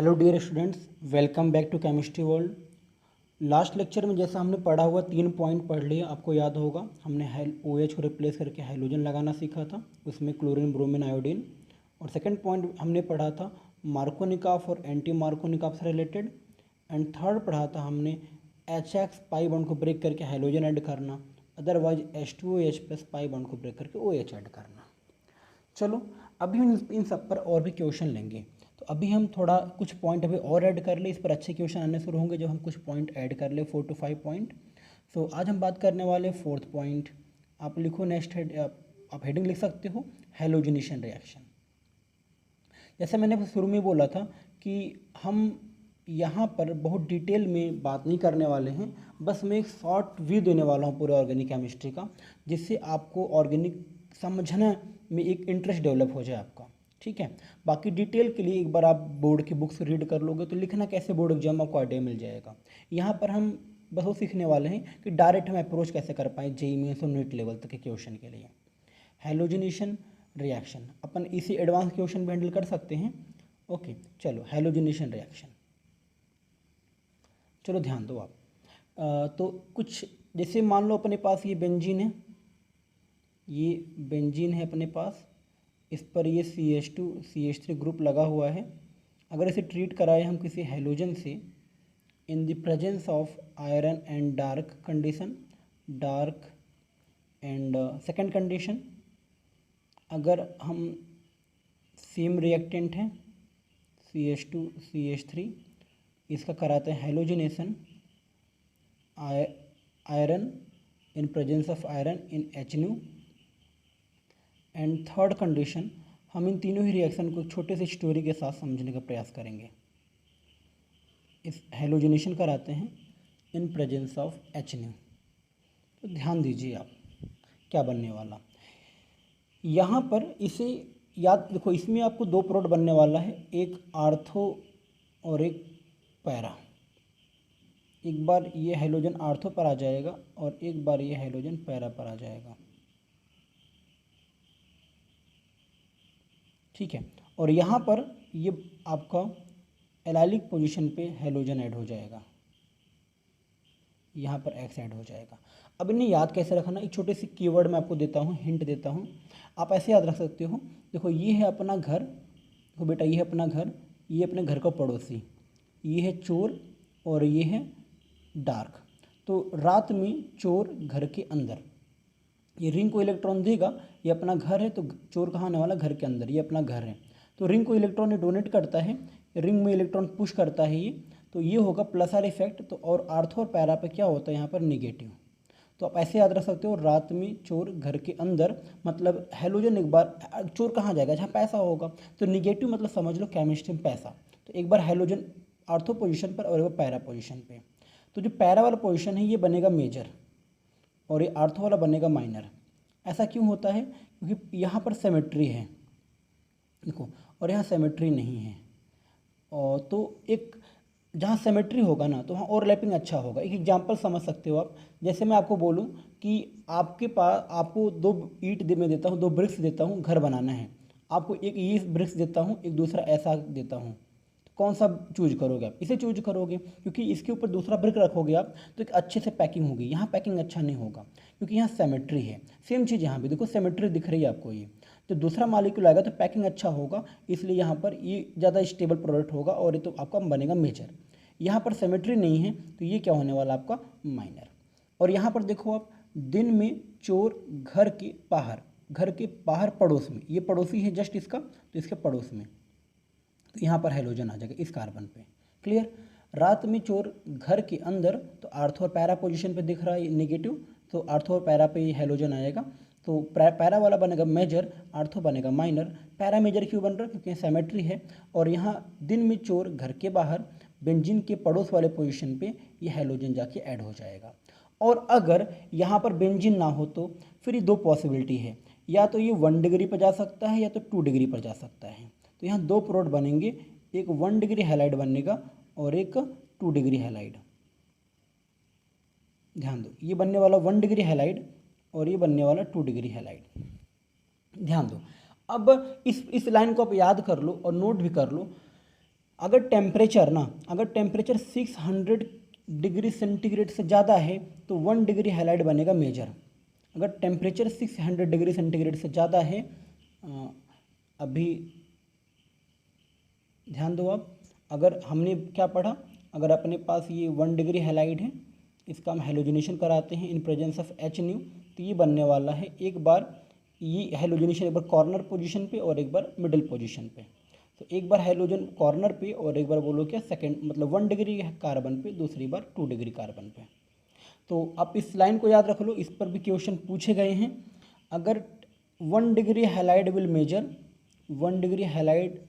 Hello dear students, welcome back to chemistry world. Last lecture में जैसा हमने पढ़ा हुआ 3 पॉइंट पढ़ लिया, आपको याद होगा। हमने OH को रिप्लेस करके हाइड्रोजन लगाना सीखा था, उसमें क्लोरीन, ब्रोमीन, आयोडीन। और सेकंड पॉइंट हमने पढ़ा था मार्कोनिकॉफ और एंटी मार्कोनिकॉफ से रिलेटेड। एंड थर्ड पढ़ा था हमने HX पाई बॉन्ड को ब्रेक करके हाइड्रोजन ऐड करना, otherwise H2OH plus pi bond को ब्रेक करके OH ऐड करना। चलो अभी हम इन सब पर और भी क्वेश्चन लेंगे। तो अभी हम थोड़ा कुछ पॉइंट अभी और ऐड कर ले, इस पर अच्छे क्वेश्चन आने शुरू होंगे जब हम कुछ पॉइंट ऐड कर ले, 4 to 5 पॉइंट। सो आज हम बात करने वाले 4th पॉइंट। आप लिखो नेक्स्ट हेड, आप हेडिंग लिख सकते हो हैलोजिनेशन रिएक्शन। जैसे मैंने शुरू में बोला था कि हम यहाँ पर बहुत डिटेल में बात नहीं करने वाले हैं, बस मैं एक शॉर्ट व्यू देने वाला हूँ पूरे ऑर्गेनिक केमिस्ट्री का, जिससे आपको ऑर्गेनिक समझने में एक इंटरेस्ट डेवलप हो जाए आपका। ठीक है, बाकी डिटेल के लिए एक बार आप बोर्ड की बुक्स रीड कर लोगे तो लिखना कैसे बोर्ड एग्जाम आपको आइडिया मिल जाएगा। यहाँ पर हम बस वो सीखने वाले हैं कि डायरेक्ट हम अप्रोच कैसे कर पाएँ जेईई मेंस और नीट लेवल तक के क्वेश्चन के लिए। हैलोजिनेशन रिएक्शन अपन इसी एडवांस क्वेश्चन भी हैंडल कर सकते हैं। ओके, चलो हैलोजिनेशन रिएक्शन, चलो ध्यान दो आप। तो कुछ जैसे मान लो अपने पास ये बेंजीन है, ये बेंजीन है अपने पास, इस पर ये CH2 CH3 ग्रुप लगा हुआ है। अगर इसे ट्रीट कराए हम किसी हैलोजन से in the presence of iron and dark condition, dark and second condition, अगर हम सेम रिएक्टेंट हैं CH2 CH3, इसका कराते हैं halogenation iron in presence of iron in HNO। And third condition, हम इन तीनों ही रिएक्शन को छोटे से स्टोरी के साथ समझने का प्रयास करेंगे। इस हैलोजिनेशन कराते हैं इन प्रेजेंस ऑफ HNO। तो ध्यान दीजिए आप क्या बनने वाला यहाँ पर, इसे याद देखो, इसमें आपको 2 प्रोडक्ट बनने वाला है, एक आर्थो और एक पैरा। एक बार ये हैलोजन आर्थो पर आ जाएगा और एक बार ये हैलोजन पैरा पर आ जाएगा। ठीक है, और यहाँ पर ये आपका एलाइलिक पोजीशन पे हैलोजन ऐड हो जाएगा, यहाँ पर X ऐड हो जाएगा। अब इन्हें याद कैसे रखना, एक छोटे से कीवर्ड मैं आपको देता हूँ, हिंट देता हूँ, आप ऐसे याद रख सकते हो। देखो ये है अपना घर, देखो बेटा ये है अपना घर, ये अपने घर का पड़ोसी, ये है चोर और ये है डार्क। तो रात में चोर घर के अंदर ये रिंग को इलेक्ट्रॉन देगा, ये अपना घर है तो चोर कहाँ आने वाला, घर के अंदर, ये अपना घर है। तो रिंग को इलेक्ट्रॉन डोनेट करता है, रिंग में इलेक्ट्रॉन पुश करता है ये, तो ये होगा प्लस आर इफेक्ट। तो और आर्थो और पैरा पे क्या होता है यहाँ पर निगेटिव। तो आप ऐसे याद रख सकते हो, रात में चोर घर के अंदर, मतलब हैलोजन एक बार चोर कहाँ जाएगा, जहाँ पैसा होगा। तो निगेटिव मतलब समझ लो केमिस्ट्री में पैसा। तो एक बार हैलोजन आर्थो पोजिशन पर और एक बार पैरा पोजिशन पर। तो जो पैरा वाला पोजिशन है ये बनेगा मेजर और ये आर्थो वाला बनेगा माइनर। ऐसा क्यों होता है, क्योंकि यहाँ पर सिमेट्री है देखो, और यहाँ सिमेट्री नहीं है। और तो एक जहाँ सिमेट्री होगा ना तो वहाँ ओवरलैपिंग अच्छा होगा। एक एग्जांपल समझ सकते हो आप, जैसे मैं आपको बोलूँ कि आपके पास, आपको 2 ईंट मैं देता हूँ, 2 ब्रिक्स देता हूँ, घर बनाना है। आपको एक ये ब्रिक्स देता हूँ, एक दूसरा ऐसा देता हूँ, कौन सा चूज करोगे आप, इसे चूज करोगे, क्योंकि इसके ऊपर दूसरा ब्रिक रखोगे आप तो एक अच्छे से पैकिंग होगी। यहाँ पैकिंग अच्छा नहीं होगा क्योंकि यहाँ सिमेट्री है। सेम चीज़ यहाँ भी देखो, सिमेट्री दिख रही है आपको, ये तो दूसरा मालिक्यूल आएगा तो पैकिंग अच्छा होगा, इसलिए यहाँ पर ये ज़्यादा स्टेबल प्रोडक्ट होगा और ये तो आपका बनेगा मेजर। यहाँ पर सिमेट्री नहीं है तो ये क्या होने वाला आपका माइनर। और यहाँ पर देखो आप, दिन में चोर घर के बाहर पड़ोस में, ये पड़ोसी है जस्ट इसका, तो इसके पड़ोस में, तो यहाँ पर हैलोजन आ जाएगा इस कार्बन पे। क्लियर। रात में चोर घर के अंदर, तो आर्थो और पैरा पोजीशन पे दिख रहा है नेगेटिव, तो आर्थो और पैरा पे हैलोजन आएगा। तो पैरा वाला बनेगा मेजर, आर्थो बनेगा माइनर। पैरा मेजर क्यों बन रहा है, क्योंकि सिमेट्री है। और यहाँ दिन में चोर घर के बाहर, बेंजीन के पड़ोस वाले पोजीशन पे ये हैलोजन जाके ऐड हो जाएगा। और अगर यहाँ पर बेंजीन ना हो तो फिर ये 2 पॉसिबिलिटी है, या तो ये 1 डिग्री पर जा सकता है या तो 2 डिग्री पर जा सकता है। तो यहाँ 2 प्रोडक्ट बनेंगे, एक 1 डिग्री हैलाइड बनेगा और एक 2 डिग्री हैलाइड। ध्यान दो, ये बनने वाला 1 डिग्री हैलाइड और ये बनने वाला 2 डिग्री हैलाइड। ध्यान दो, अब इस लाइन को आप याद कर लो और नोट भी कर लो। अगर टेम्परेचर 600 डिग्री सेंटीग्रेड से ज़्यादा है तो 1 डिग्री हैलाइड बनेगा मेजर। अगर टेम्परेचर 600 डिग्री सेंटीग्रेड से ज़्यादा है, अभी ध्यान दो आप, अगर हमने क्या पढ़ा, अगर अपने पास ये 1 डिग्री हैलाइड है, इसका हम हेलोजिनेशन कराते हैं in presence of H new, तो ये बनने वाला है एक बार ये हेलोजिनेशन एक बार कॉर्नर पोजीशन पे और एक बार मिडिल पोजीशन पे। तो एक बार हेलोजन कॉर्नर पे और एक बार बोलो क्या सेकंड, मतलब 1 डिग्री कार्बन पे, दूसरी बार 2 डिग्री कार्बन पे। तो आप इस लाइन को याद रख लो, इस पर भी क्वेश्चन पूछे गए हैं। अगर 1 degree halide will measure 1 degree halide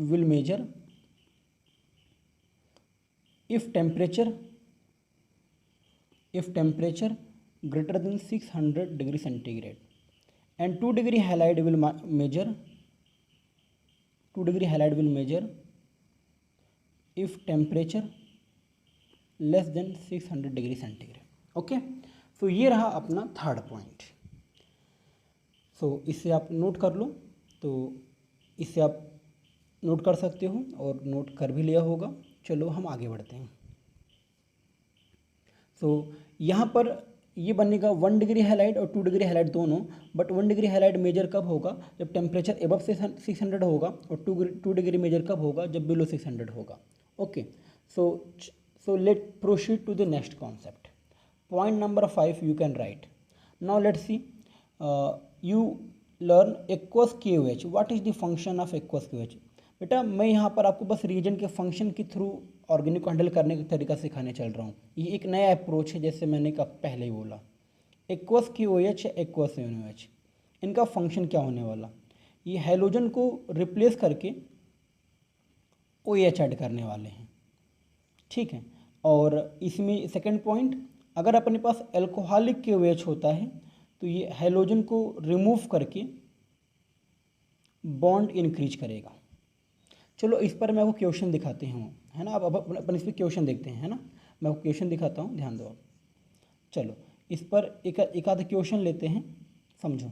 will measure if temperature greater than 600 degree centigrade, and 2 degree halide will measure if temperature less than 600 degree centigrade। Okay, सो ये रहा अपना थर्ड पॉइंट। सो इसे आप नोट कर लो, तो इसे आप नोट कर सकते हो और नोट कर भी लिया होगा। चलो हम आगे बढ़ते हैं। सो यहाँ पर ये बनेगा 1 डिग्री हैलाइड और 2 डिग्री हैलाइड दोनों, बट 1 डिग्री हैलाइड मेजर कब होगा, जब टेम्परेचर एबव 600 होगा, और 2 डिग्री मेजर कब होगा, जब बिलो 600 होगा। Okay, so let proceed to the next concept. Point number 5 you can write. Now let's see, you learn aqueous KOH। What is the function of aqueous KOH? बेटा मैं यहाँ पर आपको बस रीजन के फंक्शन के थ्रू ऑर्गेनिक को handle करने का तरीका सिखाने चल रहा हूँ। ये एक नया अप्रोच है, जैसे मैंने पहले ही बोला। एक्वस KOH या एक्वस NOH, इनका फंक्शन क्या होने वाला, ये हैलोजन को रिप्लेस करके OH ऐड करने वाले हैं, ठीक है। और इसमें सेकंड पॉइंट, अगर अपने पास एल्कोहलिक KOH होता है तो ये हैलोजन को रिमूव करके बॉन्ड इंक्रीज करेगा। चलो इस पर मैं आपको क्वेश्चन दिखाते हूँ, है ना। अब अपन इस पर क्वेश्चन देखते हैं, है ना। मैं आपको क्वेश्चन दिखाता हूँ, ध्यान दो आप। चलो इस पर एक आधा क्वेश्चन लेते हैं, समझो।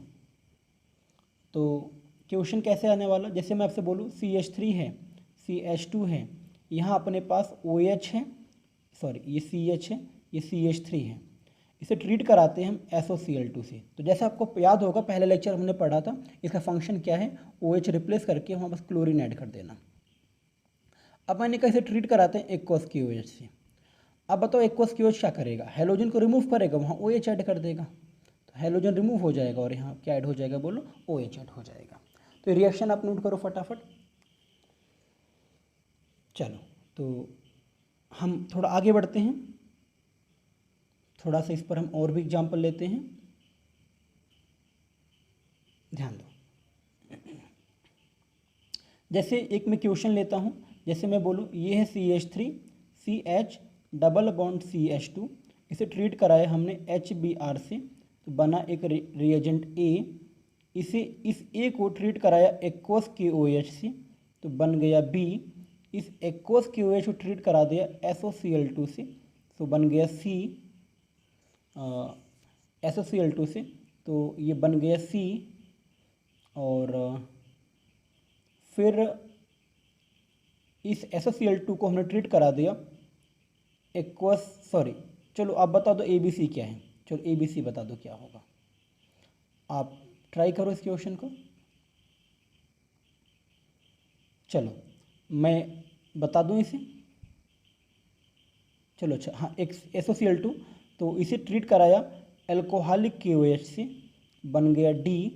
तो क्वेश्चन कैसे आने वाला, जैसे मैं आपसे बोलूँ CH3 है, CH2 है, यहाँ अपने पास OH है, सॉरी ये CH है, ये CH3 है, इसे ट्रीट कराते हैं हम SOCl2 से। तो जैसे आपको याद होगा पहले लेक्चर हमने पढ़ा था, इसका फंक्शन क्या है, OH रिप्लेस करके वहाँ बस क्लोरीन ऐड कर देना। अब मैंने कहा इसे ट्रीट कराते हैं एक्वस KOH से। अब बताओ एक्वस KOH क्या करेगा, हैलोजन को रिमूव करेगा, वहाँ OH ऐड कर देगा, तो हैलोजन रिमूव हो जाएगा और यहाँ क्या ऐड हो जाएगा, बोलो OH ऐड हो जाएगा। तो रिएक्शन आप नोट करो फटाफट। चलो तो हम थोड़ा आगे बढ़ते हैं, थोड़ा सा इस पर हम और भी एग्जाम्पल लेते हैं, ध्यान दो। जैसे एक मैं क्वेश्चन लेता हूँ, जैसे मैं बोलूँ ये है CH3 CH double bond CH2, इसे ट्रीट कराया हमने HBr से, तो बना एक रिएजेंट A। इसे इस A को ट्रीट कराया एक्वस KOH से, तो बन गया B। इस एक्वस KOH को ट्रीट करा दिया SOCl2 से, तो बन गया C। SOCl2 से, तो ये बन गया C। और फिर इस SOCl2 को हमने ट्रीट करा दिया एक्वस, सॉरी चलो आप बता दो ABC क्या है, चलो ABC बता दो क्या होगा, आप ट्राई करो इस क्वेश्चन को। चलो मैं बता दूं इसे, चलो अच्छा हाँ, SOCl2, तो इसे ट्रीट कराया एल्कोहलिक KOH से, बन गया D।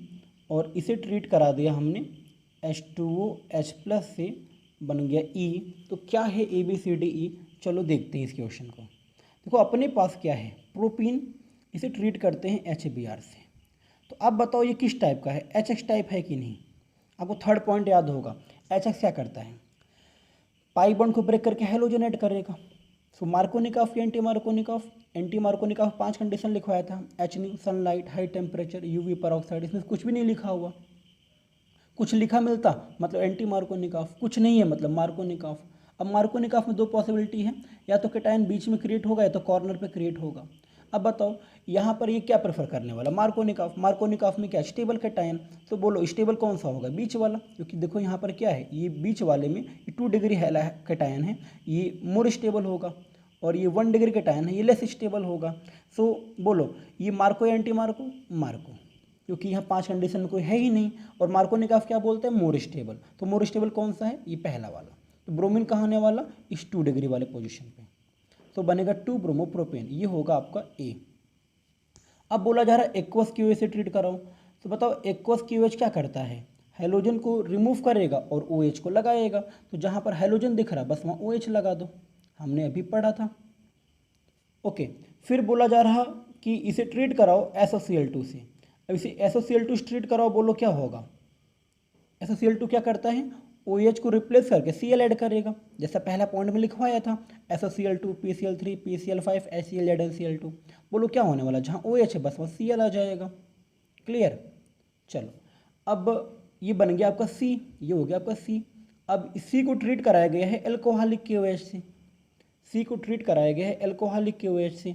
और इसे ट्रीट करा दिया हमने H2OH+ से, बन गया E। तो क्या है ABCDE, चलो देखते हैं इस क्वेश्चन को। देखो अपने पास क्या है, प्रोपीन, इसे ट्रीट करते हैं HBr से। तो अब बताओ ये किस टाइप का है, HX टाइप है कि नहीं। आपको थर्ड पॉइंट याद होगा, HX क्या करता है, पाई बॉन्ड को ब्रेक करके हैलोजन ऐड करेगा। सो मार्कोनिकॉफ या एंटी मार्कोनिकॉफ 5 कंडीशन लिखवाया था, HNO, sunlight, high temperature, UV peroxide, इसमें कुछ भी नहीं लिखा हुआ। कुछ लिखा मिलता मतलब एंटी मार्कोनिकॉफ, कुछ नहीं है मतलब मार्कोनिकॉफ। अब मार्कोनिकॉफ में दो पॉसिबिलिटी है, या तो कैटायन बीच में क्रिएट होगा या तो कॉर्नर पे क्रिएट होगा। अब बताओ यहाँ पर ये क्या प्रेफर करने वाला, मार्कोनिकॉफ। मार्कोनिकॉफ में क्या, स्टेबल कैटायन। तो बोलो स्टेबल कौन सा होगा, बीच वाला, क्योंकि देखो यहाँ पर क्या है, ये बीच वाले में ये 2 डिग्री कैटायन है, ये मोर स्टेबल होगा, और ये 1 डिग्री कैटायन है, ये लेस स्टेबल होगा। सो बोलो ये मार्को या एंटी मार्को, मार्को, क्योंकि यहाँ 5 कंडीशन में कोई है ही नहीं। और मार्कोनिकॉफ क्या बोलते हैं, मोर स्टेबल। तो मोर स्टेबल कौन सा है, ये पहला वाला। तो ब्रोमीन कहाँ आने वाला, इस 2 डिग्री वाले पोजीशन पे। तो बनेगा 2 ब्रोमोप्रोपेन, ये होगा आपका ए। अब बोला जा रहा है एक्वस क्यूएच से ट्रीट कराओ। तो बताओ एक्वस क्यूएच क्या करता है, हेलोजन को रिमूव करेगा और OH को लगाएगा। तो जहाँ पर हेलोजन दिख रहा बस वहाँ OH लगा दो, हमने अभी पढ़ा था। ओके, फिर बोला जा रहा कि इसे ट्रीट कराओ SOCl2 से। अब इसे SOCl2 से ट्रीट कराओ, बोलो क्या होगा। SOCl2 क्या करता है, OH को रिप्लेस करके Cl ऐड करेगा, जैसा पहला पॉइंट में लिखवाया था, SOCl2 PCl3 PCl5 HCl ZnCl2। बोलो क्या होने वाला, जहाँ OH है बस वहाँ Cl आ जाएगा। क्लियर, चलो अब ये बन गया आपका C, ये हो गया आपका C। अब C को ट्रीट कराया गया है एल्कोहलिक KOH से। C को ट्रीट कराया गया है एल्कोहलिक KOH से।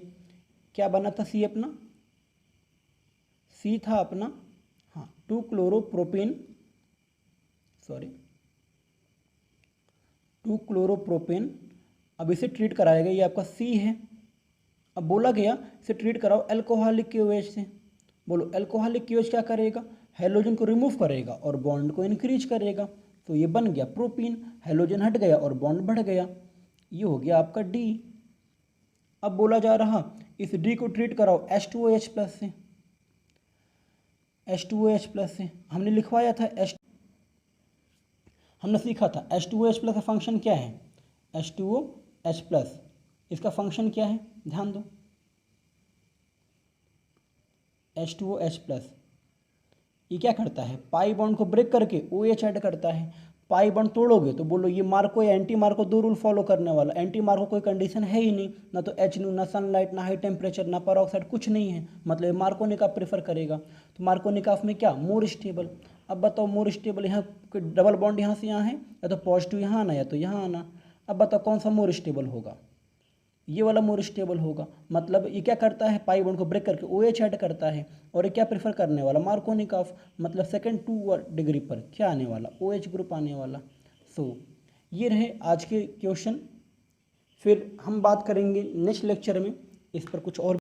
क्या बना था C अपना, C था अपना, हाँ 2 क्लोरोप्रोपेन, सॉरी 2 क्लोरोप्रोपेन। अब इसे ट्रीट कराया गया, ये आपका C है। अब बोला गया इसे ट्रीट कराओ एल्कोहलिक KOH से। बोलो एल्कोहलिक KOH क्या करेगा, हेलोजन को रिमूव करेगा और बॉन्ड को इंक्रीज करेगा। तो ये बन गया प्रोपीन, हेलोजन हट गया और बॉन्ड बढ़ गया, ये हो गया आपका D। अब बोला जा रहा इस D को ट्रीट कराओ H2OH प्लस से। H2OH प्लस से हमने लिखवाया था, हमने सीखा था H2OH प्लस का फंक्शन क्या है, H2OH प्लस, इसका फंक्शन क्या है, ध्यान दो। H2OH प्लस ये क्या करता है, पाई बॉन्ड को ब्रेक करके OH ऐड करता है। पाई बॉन्ड तोड़ोगे तो बोलो ये मार्को या एंटी मार्को 2 रूल फॉलो करने वाला। एंटी मार्को कोई कंडीशन है ही नहीं, ना तो HNO, ना सनलाइट, ना हाई टेम्परेचर, ना परऑक्साइड, कुछ नहीं है, मतलब मार्कोनिकॉफ प्रेफर करेगा। तो मार्कोनिकॉफ में क्या, मोर स्टेबल। अब बताओ मोर स्टेबल, यहाँ कोई डबल बॉन्ड यहाँ से यहाँ है, या तो पॉजिटिव यहाँ आना या तो यहाँ आना। अब बताओ कौन सा मोर स्टेबल होगा, ये वाला मोर स्टेबल होगा। मतलब ये क्या करता है, पाई बॉन्ड को ब्रेक करके OH ऐड करता है। और ये क्या प्रेफर करने वाला, मार्कोनिकॉफ, मतलब सेकंड 2 डिग्री पर क्या आने वाला, OH ग्रुप आने वाला। सो ये रहे आज के क्वेश्चन। फिर हम बात करेंगे नेक्स्ट लेक्चर में इस पर कुछ और।